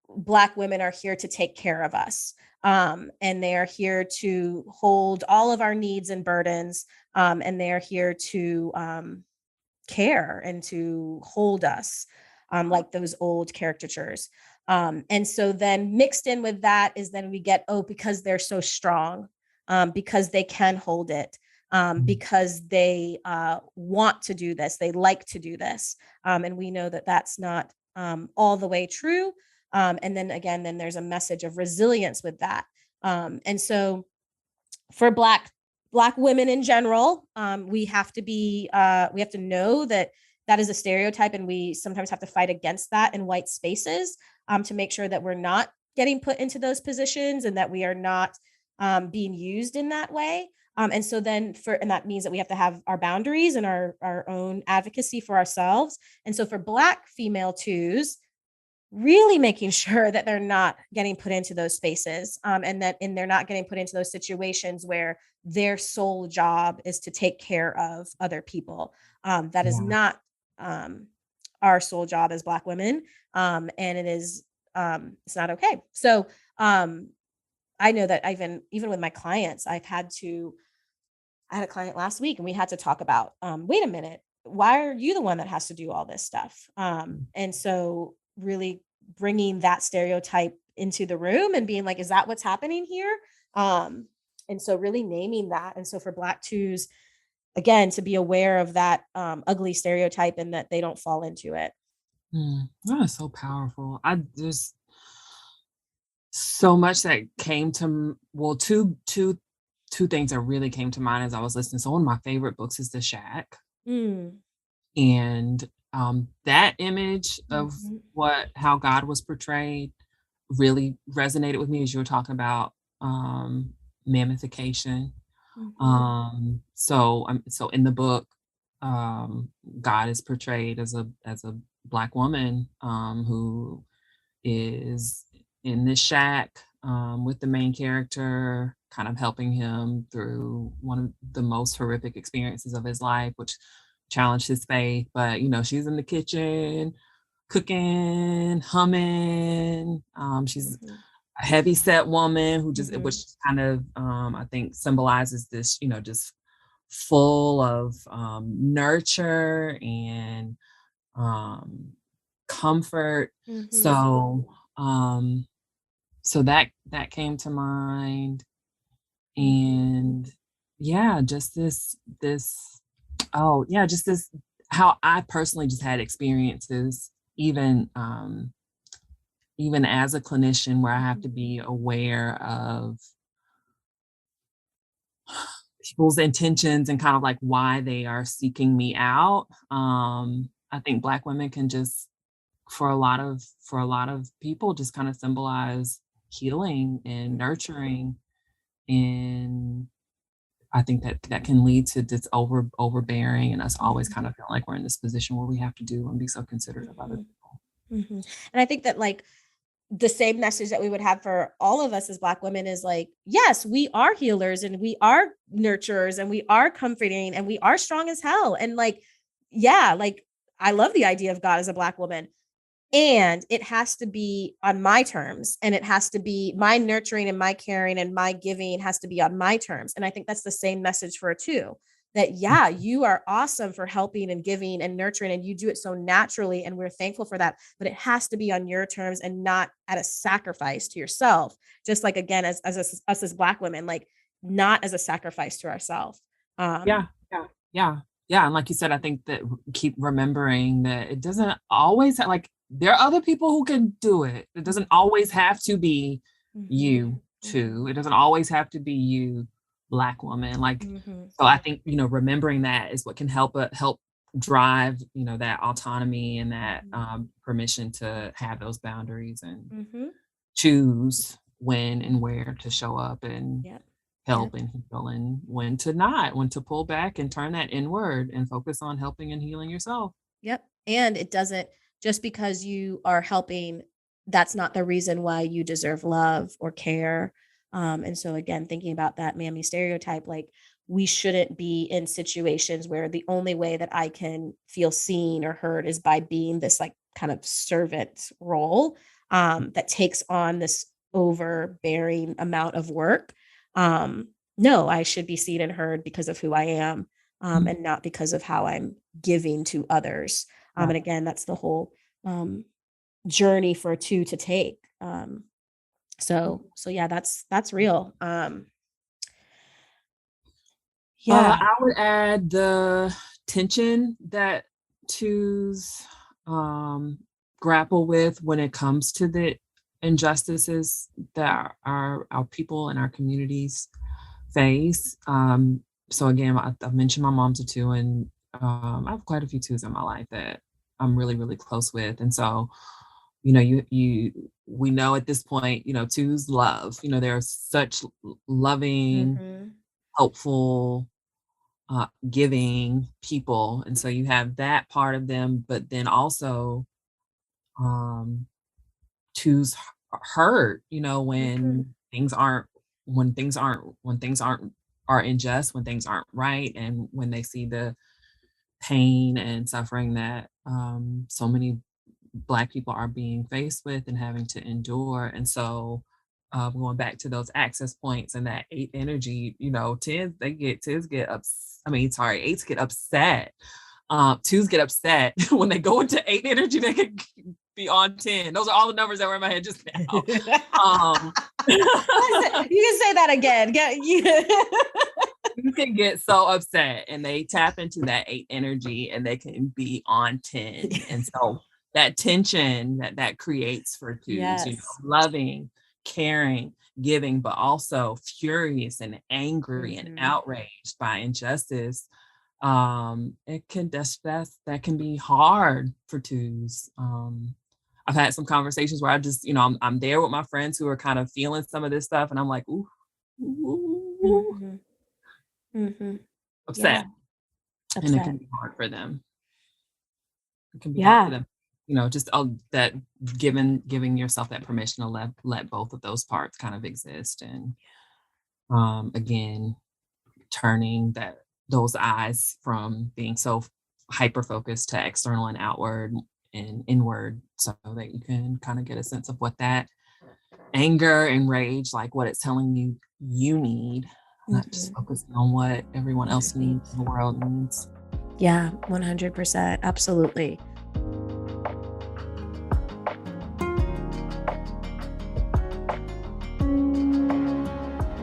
Black women are here to take care of us. And they are here to hold all of our needs and burdens. And they are here to care and to hold us, like those old caricatures. And so then mixed in with that is then we get, oh, because they're so strong, because they can hold it, because they want to do this, they like to do this. And we know that that's not all the way true. And then again, then there's a message of resilience with that. And so for black women in general, we have to be we have to know that that is a stereotype, and we sometimes have to fight against that in white spaces, to make sure that we're not getting put into those positions and that we are not being used in that way. And so then and that means that we have to have our boundaries and our own advocacy for ourselves. And so for Black female twos, really making sure that they're not getting put into those spaces, and they're not getting put into those situations where their sole job is to take care of other people. That is Yeah. not our sole job as Black women, and it is it's not okay. So I know that even with my clients, I had a client last week, and we had to talk about, wait a minute, why are you the one that has to do all this stuff? And so really bringing that stereotype into the room and being like, is that what's happening here? And so really naming that. And so for Black twos, again, to be aware of that ugly stereotype and that they don't fall into it. That is so powerful. I just so much that came to well, two things that really came to mind as I was listening. So one of my favorite books is The Shack, Mm. and that image of Mhm. what how God was portrayed really resonated with me as you were talking about mammification. Mhm. So in the book, um, God is portrayed as a Black woman who is in this shack with the main character, kind of helping him through one of the most horrific experiences of his life, which challenged his faith. But she's in the kitchen, cooking, humming. She's Mhm. a heavy set woman who just which Mhm. kind of I think symbolizes this, just full of nurture and um, comfort. Mhm. So so that came to mind, Mhm. and yeah, just this oh yeah, just this how I personally just had experiences even even as a clinician where I have Mhm. to be aware of people's intentions and kind of like why they are seeking me out. I think Black women can just for a lot of people just kind of symbolize healing and nurturing, and I think that that can lead to this overbearing and us always Mhm. kind of feel like we're in this position where we have to do and be so considerate of other Mhm. people. Mhm. And I think that like the same message that we would have for all of us as Black women is like, yes, we are healers and we are nurturers and we are comforting and we are strong as hell. And like, yeah, like I love the idea of God as a Black woman. And it has to be on my terms, and it has to be my nurturing and my caring and my giving has to be on my terms. And I think that's the same message for a two. that, yeah, you are awesome for helping and giving and nurturing, and you do it so naturally. And we're thankful for that. But it has to be on your terms and not at a sacrifice to yourself. Just like, again, us as Black women, like not as a sacrifice to ourselves. Yeah, yeah, yeah, yeah, and like you said, I think that keep remembering that it doesn't always like, there are other people who can do it. It doesn't always have to be Mhm, you mhm, too. It doesn't always have to be you, Black woman, like, mhm, so I think, remembering that is what can help drive, that autonomy and that, mhm, permission to have those boundaries and mhm. choose when and where to show up and Yep, yep, help and heal, and when to not, when to pull back and turn that inward and focus on helping and healing yourself. yep. And it doesn't, just because you are helping, that's not the reason why you deserve love or care. And so again, thinking about that mammy stereotype, like we shouldn't be in situations where the only way that I can feel seen or heard is by being this like kind of servant role, that takes on this overbearing amount of work. No, I should be seen and heard because of who I am, Mhm. and not because of how I'm giving to others. Yeah. And again, that's the whole um, journey for two to take. So yeah, that's real. Yeah. I would add the tension that twos, um, grapple with when it comes to the injustices that our people and our communities face. So again, I've mentioned my mom's a two, and I have quite a few twos in my life that I'm really, really close with. And so, we know at this point, twos love. They're such loving, Mhm. helpful, giving people, and so you have that part of them, but then also, um, twos hurt, Mhm. when things are unjust, when things aren't right, and when they see the pain and suffering that, so many Black people are being faced with and having to endure. And so, going back to those access points and that eight energy, tens get I mean, sorry, eights get upset. Twos get upset when they go into eight energy, they can be on 10. Those are all the numbers that were in my head just now. Um, Listen, you can say that again. you can get so upset and they tap into that eight energy and they can be on 10. And so that tension that creates for twos, Yes. loving, caring, giving, but also furious and angry and Mhm. outraged by injustice. It can that can be hard for twos. I've had some conversations where I just, I'm there with my friends who are kind of feeling some of this stuff, and I'm like, ooh, ooh, Mhm. Mhm. Yeah. upset. And it Upset. can be hard for them. It can be hard for Yeah. them. Just that giving yourself that permission to let both of those parts kind of exist. And again, turning those eyes from being so hyper focused to external and outward and inward, so that you can kind of get a sense of what that anger and rage, like what it's telling you need, not just Mhm. focusing on what everyone What it else needs means. and the world needs. Yeah, 100%. Absolutely.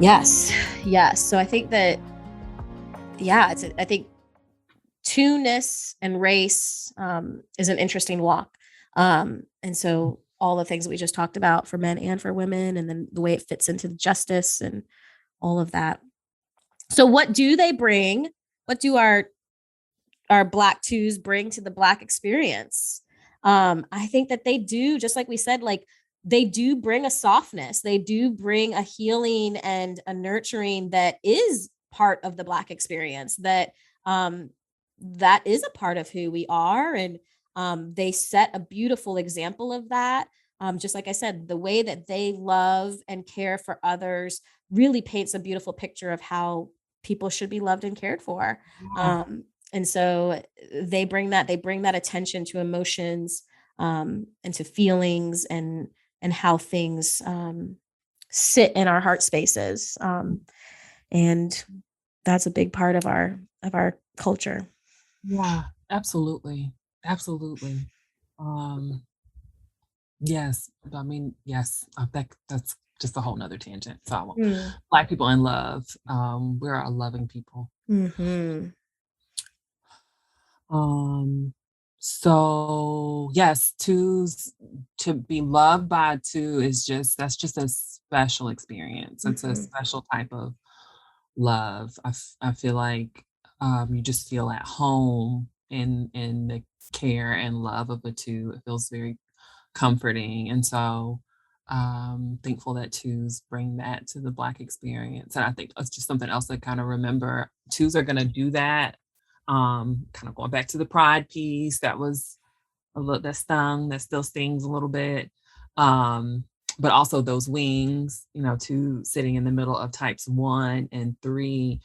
Yes. Yes. So I think that, yeah, I think two-ness and race, is an interesting walk. And so all the things that we just talked about for men and for women, and then the way it fits into the justice and all of that. So what do they bring? What do our Black twos bring to the Black experience? I think that they do, just like we said, like they do bring a softness, they do bring a healing and a nurturing that is part of the Black experience, um, that is a part of who we are. And they set a beautiful example of that. Just like I said, the way that they love and care for others really paints a beautiful picture of how people should be loved and cared for. Yeah. And so they bring that attention to emotions, and to feelings, and how things sit in our heart spaces. And that's a big part of our culture. Yeah, absolutely. Absolutely. Um, yes, I mean, yes, that's just a whole nother tangent. So, Mm. Black people in love, we're a loving people. Mhm. Um, so yes, to be loved by two is that's just a special experience. It's a Mhm. special type of love. I feel like you just feel at home in the care and love of the two. It feels very comforting. And so thankful that twos bring that to the Black experience. And I think that's just something else to kind of remember. Twos are gonna do that. Kind of going back to the pride piece, that was a little that stung, that still stings a little bit. Um, but also those wings, two sitting in the middle of types 1 and 3.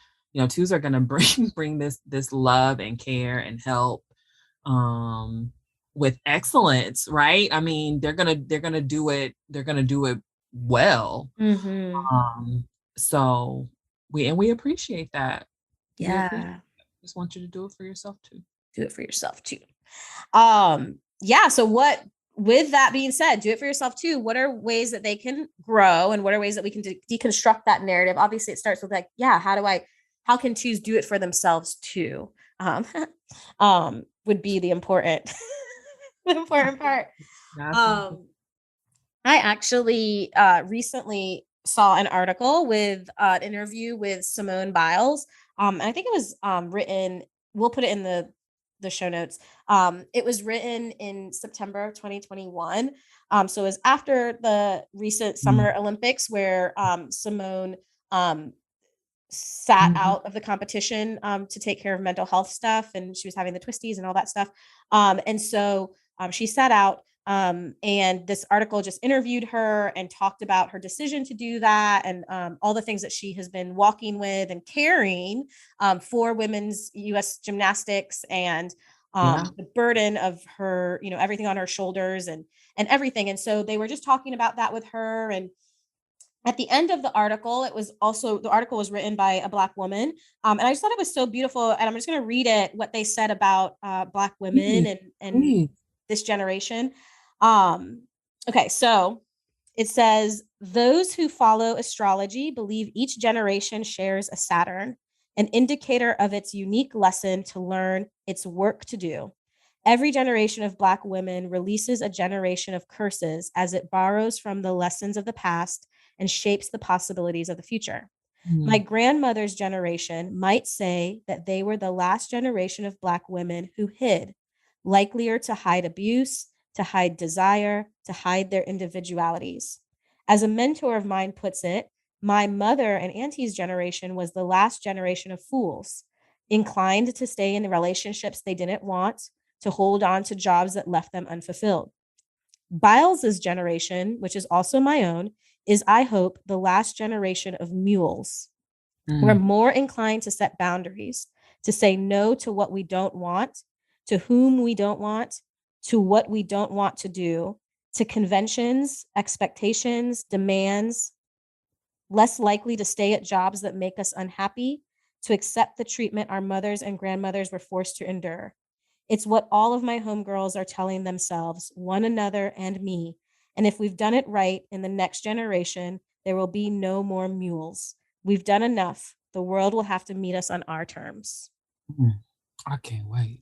Twos are gonna bring this love and care and help um with excellence, right? I mean, they're gonna do it well. Mhm. Um, so we appreciate that. We appreciate Yeah. just want you to do it for yourself too. Do it for yourself too. Yeah, so what with that being said, do it for yourself too. What are ways that they can grow and what are ways that we can deconstruct that narrative? Obviously, it starts with like, yeah, how can twos do it for themselves too? Um, would be the important the important part. Absolutely. Um, I actually recently saw an article with an interview with Simone Biles. And I think it was written. We'll put it in the show notes. It was written in September of 2021. So it was after the recent Mm, Summer Olympics, where Simone um, sat mhm, out of the competition to take care of mental health stuff, and she was having the twisties and all that stuff. And so she sat out. And this article just interviewed her and talked about her decision to do that and all the things that she has been walking with and carrying for women's U.S. gymnastics and yeah. the burden of her, everything on her shoulders and everything. And so they were just talking about that with her. And at the end of the article, the article was written by a Black woman. And I just thought it was so beautiful. And I'm just going to read it, what they said about Black women Please, and please. this generation. Um, okay, so it says, those who follow astrology believe each generation shares a Saturn, an indicator of its unique lesson to learn, its work to do. Every generation of Black women releases a generation of curses as it borrows from the lessons of the past and shapes the possibilities of the future. My Mm, grandmother's generation might say that they were the last generation of Black women who hid, likelier to hide abuse, to hide desire, to hide their individualities. As a mentor of mine puts it, my mother and auntie's generation was the last generation of fools, inclined to stay in the relationships they didn't want, to hold on to jobs that left them unfulfilled. Biles's generation, which is also my own, is, I hope, the last generation of mules. We're mm, more inclined to set boundaries, to say no to what we don't want, to whom we don't want, to what we don't want to do, to conventions, expectations, demands, less likely to stay at jobs that make us unhappy, to accept the treatment our mothers and grandmothers were forced to endure. It's what all of my homegirls are telling themselves, one another and me. And if we've done it right in the next generation, there will be no more mules. We've done enough. The world will have to meet us on our terms. mm. I can't wait.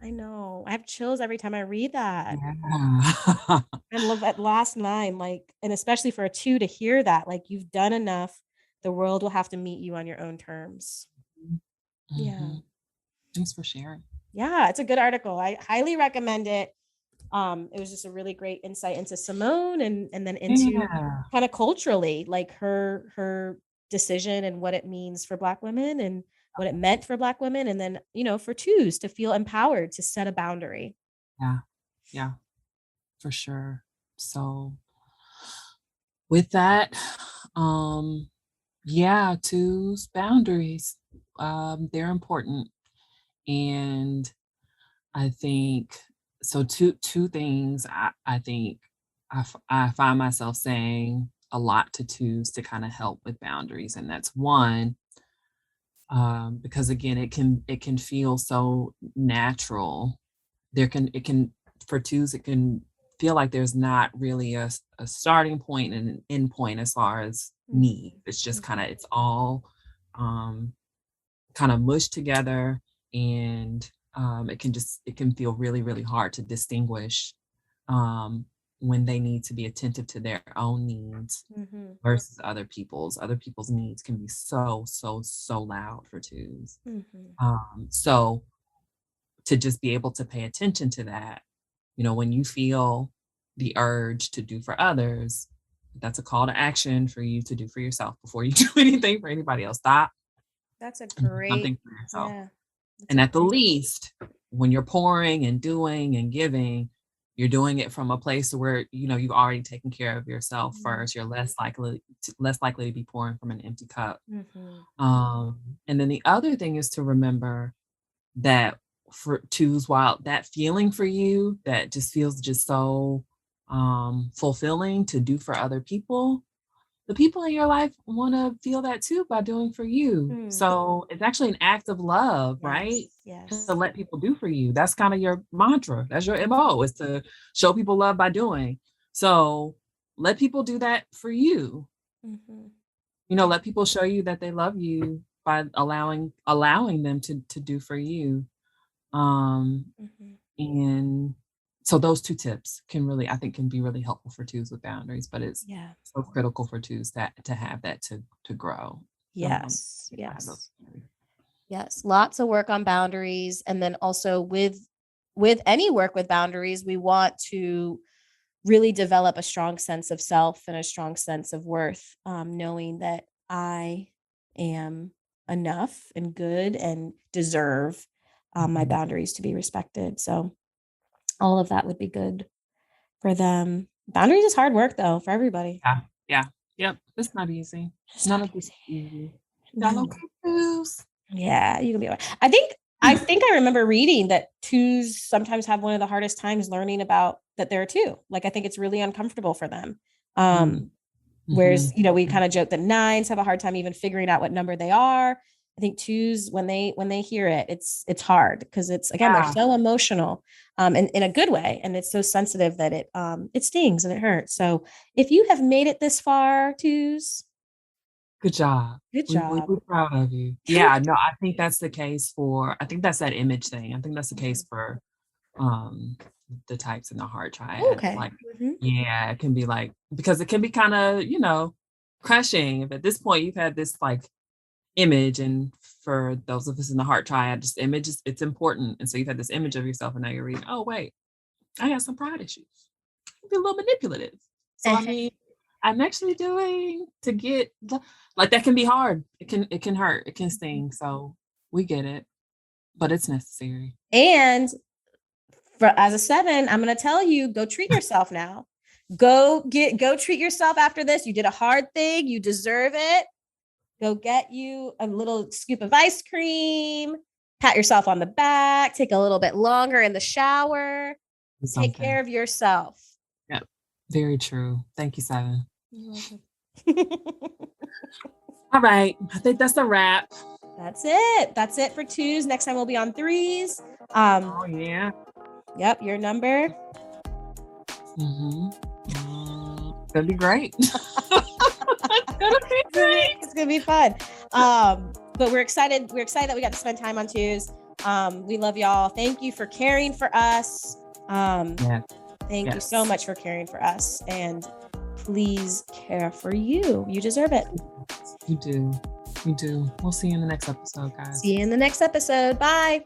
I know. I have chills every time I read that. Yeah. And love that last line, like, and especially for a two to hear that, like, you've done enough. The world will have to meet you on your own terms. Yeah. Mhm. Thanks for sharing. Yeah. It's a good article. I highly recommend it. It was just a really great insight into Simone and then into Yeah. kind of culturally, like her decision and what it means for Black women and what it meant for Black women. And then, for twos to feel empowered to set a boundary. Yeah. Yeah, for sure. So with that, um, yeah, twos boundaries. They're important. And I think so two things I think I find myself saying a lot to twos to kind of help with boundaries. And that's one, because again, it can feel so natural. It can for twos, it can feel like there's not really a starting point and an end point as far as Mhm, need. It's just kind mhm, of it's all um, kind of mushed together, and it can feel really really hard to distinguish um, when they need to be attentive to their own needs mhm, versus other people's needs can be so so so loud for twos. mhm. So to just be able to pay attention to that, when you feel the urge to do for others, that's a call to action for you to do for yourself before you do anything for anybody else. Stop That's a and do great something for yourself. yeah, that's And a at the great least, when you're pouring and doing and giving, you're doing it from a place where you've already taken care of yourself mhm, first. You're less likely to be pouring from an empty cup. mhm. Um, and then the other thing is to remember that for twos, while that feeling for you that just feels just so fulfilling to do for other people, the people in your life want to feel that too by doing for you. Mm. So it's actually an act of love, right? Yes, To yes. let people do for you. That's kind of your mantra. That's your MO, is to show people love by doing. So let people do that for you. Mhm. Let people show you that they love you by allowing them to do for you. Um, Mhm. and so those 2 tips I think can be really helpful for twos with boundaries, but it's Yeah. so critical for twos that to have that to grow. Yes, You have those yes. boundaries. Yes, lots of work on boundaries, and then also with any work with boundaries, we want to really develop a strong sense of self and a strong sense of worth, knowing that I am enough and good and deserve, my Mhm. boundaries to be respected. So all of that would be good for them. Boundaries is hard work though for everybody. Yeah, yeah, yep, it's not easy. It's None not of this easy. is easy. Y'all No. okay, twos? Yeah, you can be alright. I think I remember reading that twos sometimes have one of the hardest times learning about that they're a two. Like, I think it's really uncomfortable for them. Mm, Whereas, mhm, we mhm. kind of joke that nines have a hard time even figuring out what number they are. I think twos, when they hear it, it's hard because it's again, they're Yeah, so emotional, and in a good way. And it's so sensitive that it stings and it hurts. So if you have made it this far, twos, good job. good We're job. proud of you. Yeah, no, I think that's the case I think that's that image thing. I think that's the Mhm. case for um the types in the heart triad. Okay. Like, Mhm. yeah, it can be like, because it can be kind of, crushing if at this point you've had this like image, and for those of us in the heart triad, just image is it's important. And so you've had this image of yourself, and now you're reading, oh wait, I got some pride issues. Be a little manipulative. So I mean, I'm actually doing to get like that can be hard. It can hurt. It can sting. So we get it, but it's necessary. And for as a seven, I'm gonna tell you, go treat yourself now. Go treat yourself after this. You did a hard thing, you deserve it. Go get you a little scoop of ice cream, pat yourself on the back, take a little bit longer in the shower, Do take something. care of yourself. Yep. Very true. Thank you, Seven. You're welcome. All right. I think that's a wrap. That's it. That's it for twos. Next time we'll be on threes. Um, Oh yeah. yep, your number. Mm-hmm. That'd be great. It's gonna be great. It's gonna be fun. But we're excited. We're excited that we got to spend time on twos. We love y'all. Thank you for caring for us. Um, Yes. thank you so Yes. much for caring for us. And please care for you. You deserve it. You do. You do. We'll see you in the next episode, See guys. you in the next episode. Bye.